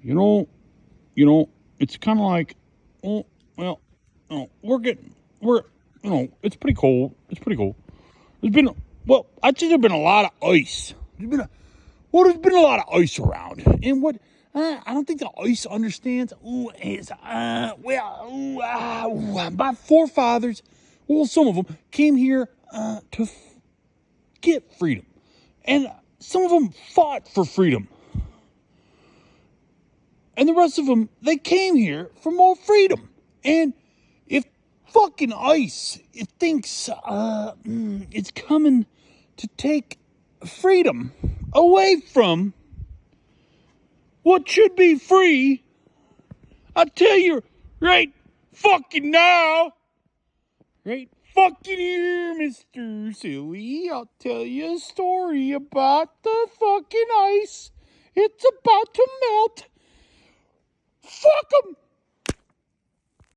You know, you know, it's kind of like, oh, well, it's pretty cold. It's pretty cold. I'd say there's been a lot of ice. There's been a lot of ice around. And what, I don't think the ice understands, my forefathers, well, some of them came here to get freedom. And some of them fought for freedom. And the rest of them, they came here for more freedom. And if fucking ICE, it thinks it's coming to take freedom away from what should be free, I'll tell you right fucking now. Right fucking here, Mr. Silly. I'll tell you a story about the fucking ice. It's about to melt. Fuck 'em!